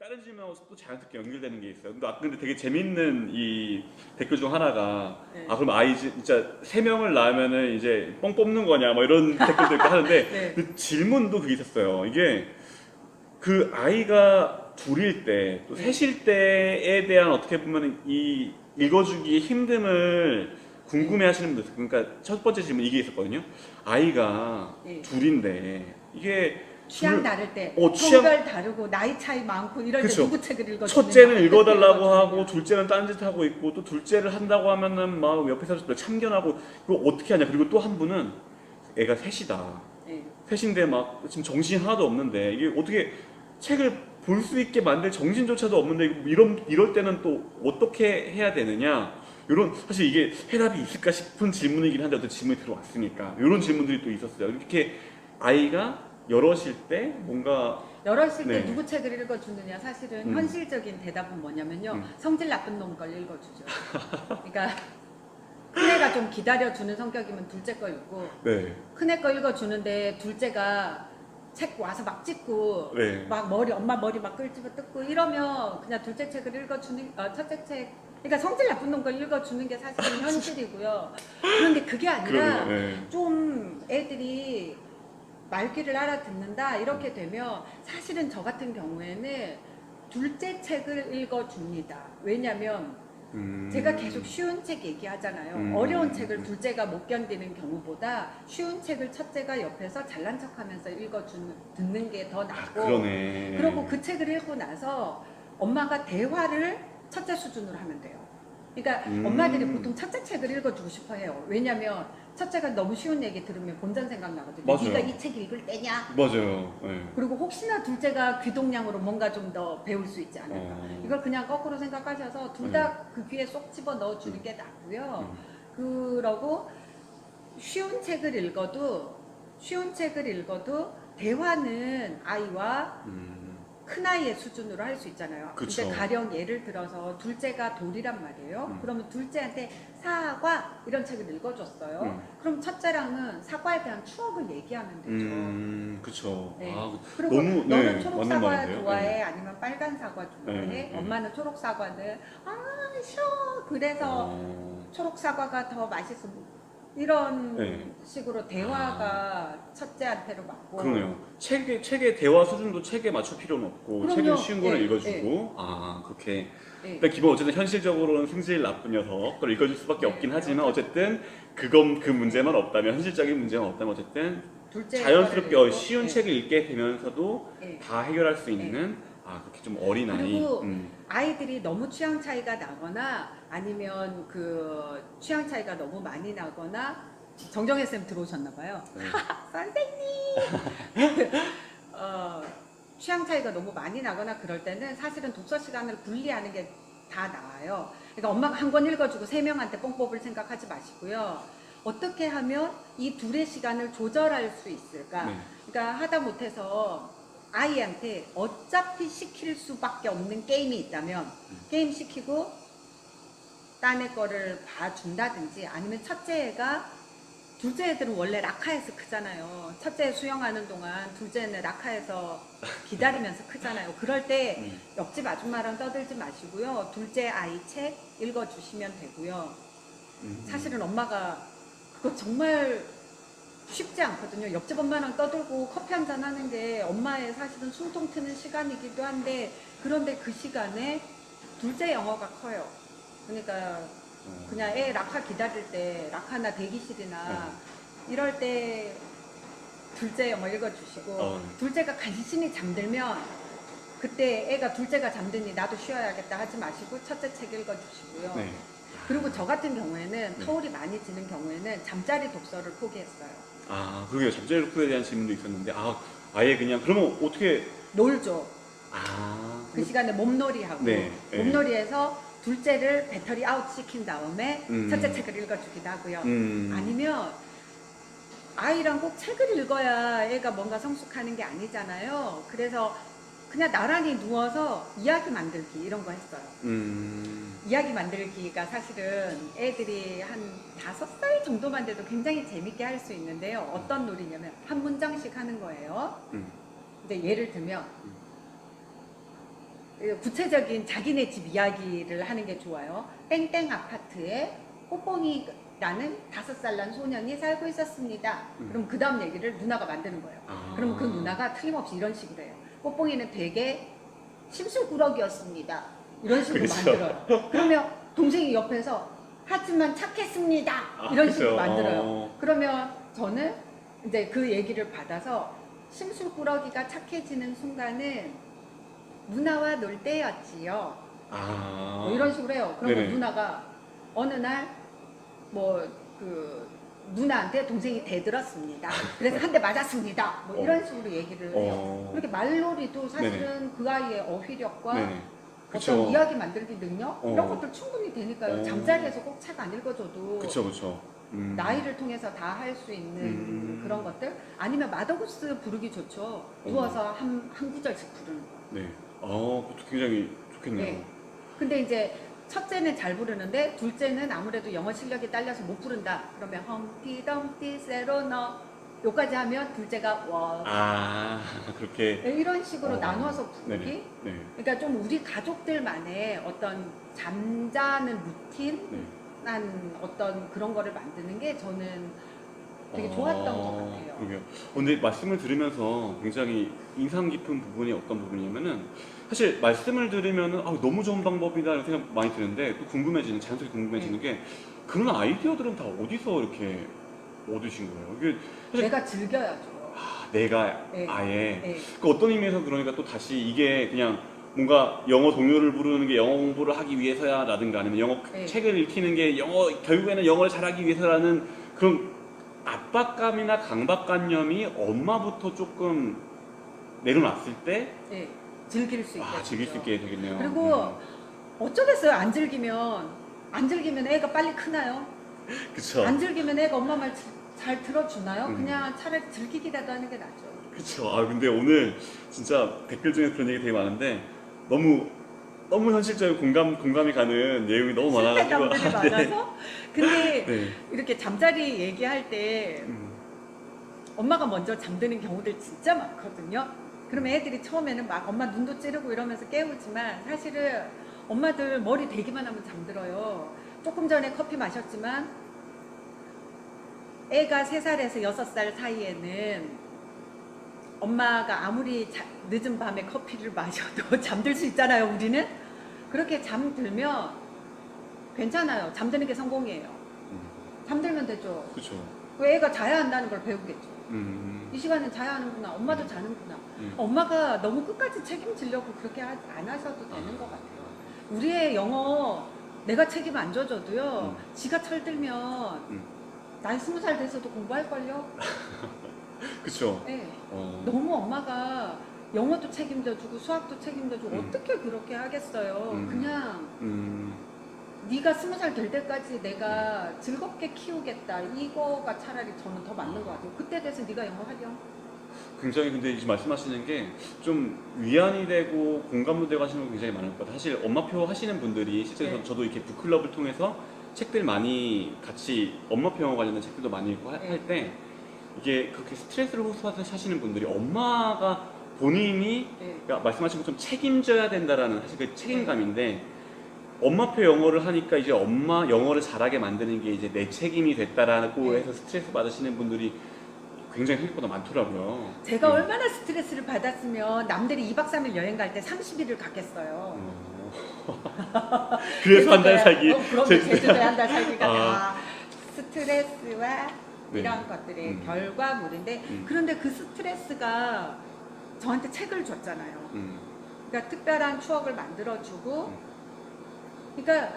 다른 질문하고 또 자연스럽게 연결되는 게 있어요. 근데 되게 재밌는 이 댓글 중 하나가 네. 그럼 아이 진짜 3명을 낳으면은 이제 뻥 뽑는 거냐 뭐 이런 댓글도 있고 하는데 네. 그 질문도 그게 있었어요. 이게 그 아이가 둘일 때 또 네. 셋일 때에 대한 어떻게 보면 이 읽어주기의 힘듦을 궁금해 하시는 분들 있어요. 그러니까 첫 번째 질문 이게 있었거든요. 아이가 네. 둘인데 이게 취향 다를 때, 취향 성별 다르고 나이 차이 많고 이럴 그쵸. 때 누구 책을 읽어주느냐, 첫째는 읽어달라고 읽어주느냐. 하고 둘째는 딴짓 하고 있고 또 둘째를 한다고 하면은 막 옆에서 참견하고 이거 어떻게 하냐. 그리고 또 한 분은 애가 셋이다. 네. 셋인데 막 지금 정신 하나도 없는데 이게 어떻게 책을 볼 수 있게 만들 정신조차도 없는데 이럴 때는 또 어떻게 해야 되느냐. 이런 사실 이게 해답이 있을까 싶은 질문이긴 한데 어떤 질문이 들어왔으니까 이런 질문들이 또 있었어요. 이렇게 아이가 여럿일 때 뭔가 여럿일 때 네. 누구 책을 읽어주느냐, 사실은 현실적인 대답은 뭐냐면요, 성질 나쁜 놈 걸 읽어주죠. 그러니까 큰애가 좀 기다려주는 성격이면 둘째 거 읽고, 네. 큰애 거 읽어주는데 둘째가 책 와서 막 찍고 네. 막 엄마 머리 막 끌집어 뜯고 이러면 그냥 둘째 책을 읽어주는, 첫째 책, 그러니까 성질 나쁜 놈 걸 읽어주는 게 사실은 현실이고요. 그런데 그게 아니라 네. 좀 애들이 말귀를 알아듣는다 이렇게 되면 사실은 저 같은 경우에는 둘째 책을 읽어줍니다. 왜냐면 제가 계속 쉬운 책 얘기하잖아요. 어려운 책을 둘째가 못 견디는 경우보다 쉬운 책을 첫째가 옆에서 잘난 척하면서 듣는 게 더 낫고, 그러네. 그리고 그 책을 읽고 나서 엄마가 대화를 첫째 수준으로 하면 돼요. 그러니까 엄마들이 보통 첫째 책을 읽어주고 싶어 해요. 왜냐면 첫째가 너무 쉬운 얘기 들으면 본전 생각나거든요. 맞아요. 네가 이 책 읽을 때냐? 맞아요. 네. 그리고 혹시나 둘째가 귀동량으로 뭔가 좀 더 배울 수 있지 않을까. 이걸 그냥 거꾸로 생각하셔서 둘 다 그 귀에 쏙 집어 넣어주는 게 낫고요. 그러고 쉬운 책을 읽어도 대화는 아이와 큰아이의 수준으로 할 수 있잖아요. 그쵸. 근데 가령 예를 들어서 둘째가 돌이란 말이에요. 그러면 둘째한테 사과 이런 책을 읽어줬어요. 그럼 첫째랑은 사과에 대한 추억을 얘기하면 되죠. 그쵸. 네. 아, 그리고 너무 너는 네, 초록 맞는 사과 말인데요. 좋아해? 네. 아니면 빨간 사과 좋아해? 네. 엄마는 초록 사과는 싫어. 그래서 어, 초록 사과가 더 맛있어. 이런 네. 식으로 대화가 첫째한테로 맞고. 그러네요. 책의 대화 수준도 책에 맞출 필요는 없고 그럼요. 책은 쉬운 거를 네, 읽어주고 그렇게 네. 일단 기본 어쨌든 현실적으로는 성질 나쁜 녀석을 읽어줄 수밖에 네, 없긴 네, 하지만 어쨌든 그 문제만 없다면 현실적인 문제만 없다면 어쨌든 둘째 자연스럽게 거를 읽고, 쉬운 책을 읽게 되면서도 네. 다 해결할 수 있는 그렇게 좀 어린 아이. 그리고 아이들이 너무 취향 차이가 나거나 아니면 그 취향 차이가 너무 많이 나거나, 정정혜 쌤 들어오셨나봐요. 네. 선생님! 취향 차이가 너무 많이 나거나 그럴 때는 사실은 독서 시간을 분리하는 게 다 나아요. 그러니까 엄마가 한 권 읽어주고 3명한테 뽕 뽑을 생각하지 마시고요. 어떻게 하면 이 둘의 시간을 조절할 수 있을까? 네. 그러니까 하다 못해서 아이한테 어차피 시킬 수밖에 없는 게임이 있다면 게임 시키고 딴애 거를 봐준다든지, 아니면 첫째 애가, 둘째 애들은 원래 라카에서 크잖아요. 첫째 애 수영하는 동안 둘째는 라카에서 기다리면서 크잖아요. 그럴 때 옆집 아줌마랑 떠들지 마시고요. 둘째 아이 책 읽어주시면 되고요. 사실은 엄마가 그거 정말 쉽지 않거든요. 옆집 엄마랑 떠들고 커피 한잔 하는 게 엄마의 사실은 숨통 트는 시간이기도 한데, 그런데 그 시간에 둘째 영어가 커요. 그러니까 그냥 애 라카 기다릴 때, 라카나 대기실이나 이럴 때 둘째 영어 읽어주시고, 둘째가 간신히 잠들면 그때 애가 둘째가 잠드니 나도 쉬어야겠다 하지 마시고 첫째 책 읽어주시고요. 네. 그리고 저 같은 경우에는 터울이 많이 지는 경우에는 잠자리 독서를 포기했어요. 그게 잠자리 독서에 대한 질문도 있었는데 아예 그냥 그러면 어떻게 놀죠. 그 시간에 몸놀이하고, 네, 몸놀이해서 둘째를 배터리 아웃 시킨 다음에 첫째 책을 읽어주기도 하고요. 아니면 아이랑 꼭 책을 읽어야 애가 뭔가 성숙하는 게 아니잖아요. 그래서 그냥 나란히 누워서 이야기 만들기 이런 거 했어요. 이야기 만들기가 사실은 애들이 한 5살 정도만 돼도 굉장히 재밌게 할 수 있는데요. 어떤 놀이냐면 한 문장씩 하는 거예요. 근데 예를 들면 구체적인 자기네 집 이야기를 하는 게 좋아요. 땡땡 아파트에 뽀뽕이라는 5살 난 소년이 살고 있었습니다. 그럼 그 다음 얘기를 누나가 만드는 거예요. 그럼 그 누나가 틀림없이 이런 식으로 해요. 뽀뽕이는 되게 심술꾸러기였습니다. 이런 식으로 그렇죠. 만들어요. 그러면 동생이 옆에서 하지만 착했습니다. 이런 식으로 그렇죠. 만들어요. 그러면 저는 이제 그 얘기를 받아서 심술꾸러기가 착해지는 순간은 누나와 놀 때였지요. 뭐 이런 식으로 해요. 그러면 네네. 누나가 어느 날 뭐 그 누나한테 동생이 대들었습니다. 그래서 한 대 맞았습니다. 뭐 이런 식으로 얘기를 해요. 그렇게 말놀이도 사실은 그 아이의 어휘력과 네네. 어떤 그쵸. 이야기 만들기 능력 이런 어. 것들 충분히 되니까요. 어. 잠자리에서 꼭 책 안 읽어줘도 그쵸 그쵸. 나이를 통해서 다 할 수 있는 그런 것들 아니면 마더구스 부르기 좋죠. 누워서 한 구절씩 부르는 거. 네. 그것도 굉장히 좋겠네요. 네. 근데 이제 첫째는 잘 부르는데 둘째는 아무래도 영어 실력이 딸려서 못 부른다. 그러면 험티덤티 세로너 요까지 하면 둘째가 와 그렇게. 이런 식으로 나눠서 부르기. 네네. 네. 그러니까 좀 우리 가족들만의 어떤 잠자는 루틴 네. 한 어떤 그런 거를 만드는 게 저는 되게 좋았던 것 같아요. 그러게요. 근데 말씀을 들으면서 굉장히 인상 깊은 부분이 어떤 부분이냐면은 사실 말씀을 들으면은 너무 좋은 방법이다 이런 생각 많이 드는데 또 궁금해지는 자연스럽게 궁금해지는 게 그런 아이디어들은 다 어디서 이렇게 얻으신 거예요? 이게 사실 내가 즐겨야죠. 내가 네. 아예 네. 그 어떤 의미에서 그러니까 또 다시 이게 그냥 뭔가 영어 동요를 부르는 게 영어 공부를 하기 위해서야라든가 아니면 영어 네. 책을 읽히는 게 결국에는 영어를 잘하기 위해서라는 그런 압박감이나 강박관념이 엄마부터 조금 내려놨을 때 네. 즐길 수 있게 즐길 수 있게 되겠네요. 그리고 어쩌겠어요. 안 즐기면 애가 빨리 크나요? 그쵸. 안 즐기면 애가 엄마 말 잘 들어주나요? 음. 그냥 차라리 즐기기라도 하는 게 낫죠. 그쵸. 근데 오늘 진짜 댓글 중에 그런 얘기 되게 많은데 너무 현실적이고 공감이 가는 내용이 너무 많아가지고. 슬픈 담들이 많아서. 근데 네. 이렇게 잠자리 얘기할 때 엄마가 먼저 잠드는 경우들 진짜 많거든요. 그러면 애들이 처음에는 막 엄마 눈도 찌르고 이러면서 깨우지만 사실은 엄마들 머리 대기만 하면 잠들어요. 조금 전에 커피 마셨지만 애가 3살에서 6살 사이에는 엄마가 아무리 늦은 밤에 커피를 마셔도 잠들 수 있잖아요. 우리는 그렇게 잠들면 괜찮아요. 잠드는 게 성공이에요. 잠들면 되죠. 그쵸. 그 애가 자야 한다는 걸 배우겠죠. 이 시간은 자야 하는구나. 엄마도 자는구나. 엄마가 너무 끝까지 책임지려고 그렇게 안 하셔도 되는 것 같아요. 우리의 영어 내가 책임 안 져줘도요. 지가 철들면 나이 20살 돼서도 공부할걸요? 그쵸. 네. 너무 엄마가 영어도 책임져주고 수학도 책임져주고 어떻게 그렇게 하겠어요. 그냥 네가 20살 될 때까지 내가 즐겁게 키우겠다. 이거가 차라리 저는 더 맞는 것 같아요. 그때 돼서 네가 영어 하렴. 굉장히 근데 이제 말씀하시는 게 좀 위안이 되고 공감도 되고 하시는 분 굉장히 많을 것 같아요. 사실 엄마표 하시는 분들이 실제 네. 저도 이렇게 북클럽을 통해서 책들 많이 같이 엄마표 영어 관련된 책들도 많이 읽고 네. 할 때 이게 그렇게 스트레스를 호소하시는 분들이 엄마가 본인이 네. 그러니까 말씀하신 것처럼 책임져야 된다라는 사실 그 책임감인데 엄마표 영어를 하니까 이제 엄마 영어를 잘하게 만드는 게 이제 내 책임이 됐다라고 네. 해서 스트레스 받으시는 분들이 굉장히 생각보다 많더라고요. 제가 얼마나 스트레스를 받았으면 남들이 2박 3일 여행 갈 때 30일을 갔겠어요. 그래서 한 달 살기. 그럼 제주도에 한 달 살기가 다 스트레스와 네. 이런 것들의 결과물인데 그런데 그 스트레스가 저한테 책을 줬잖아요. 그러니까 특별한 추억을 만들어주고 그러니까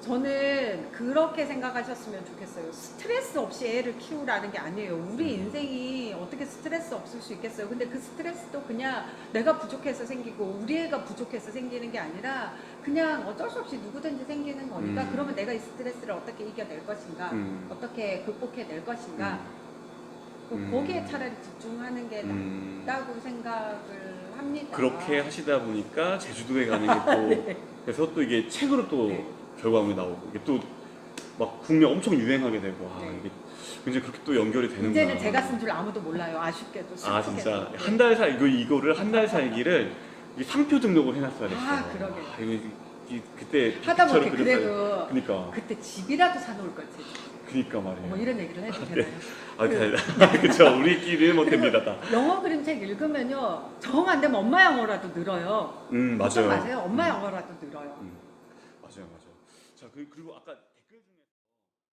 저는 그렇게 생각하셨으면 좋겠어요. 스트레스 없이 애를 키우라는 게 아니에요. 우리 인생이 어떻게 스트레스 없을 수 있겠어요. 근데 그 스트레스도 그냥 내가 부족해서 생기고 우리 애가 부족해서 생기는 게 아니라 그냥 어쩔 수 없이 누구든지 생기는 거니까 그러면 내가 이 스트레스를 어떻게 이겨낼 것인가 어떻게 극복해낼 것인가 거기에 차라리 집중하는 게 낫다고 생각을 합니다. 그렇게 하시다 보니까 제주도에 가는 게 또 네. 그래서 또 이게 책으로 또 네. 결과물이 나오고 이게 또 막 국내 엄청 유행하게 되고 네. 이게 굉장히 그렇게 또 연결이 되는구나. 이제는 제가 쓴 줄 아무도 몰라요. 아쉽게도. 진짜 슬프게도. 한 달 살 이거를 한 달 살기를 이게 상표 등록을 해놨어야 됐어. 아, 그러게. 그때 하다 보니 픽처를 그래도 그니까 그때 집이라도 사놓을 거지. 그니까 말이에요. 뭐 이런 얘기를 해도 되나요? 그쵸. 우리끼리는 못합니다. 다. 영어 그림책 읽으면요 정 안 되면 엄마 영어라도 늘어요. 걱정 맞아요. 마세요. 엄마 영어라도 늘어요. 맞아요. 자, 그리고 아까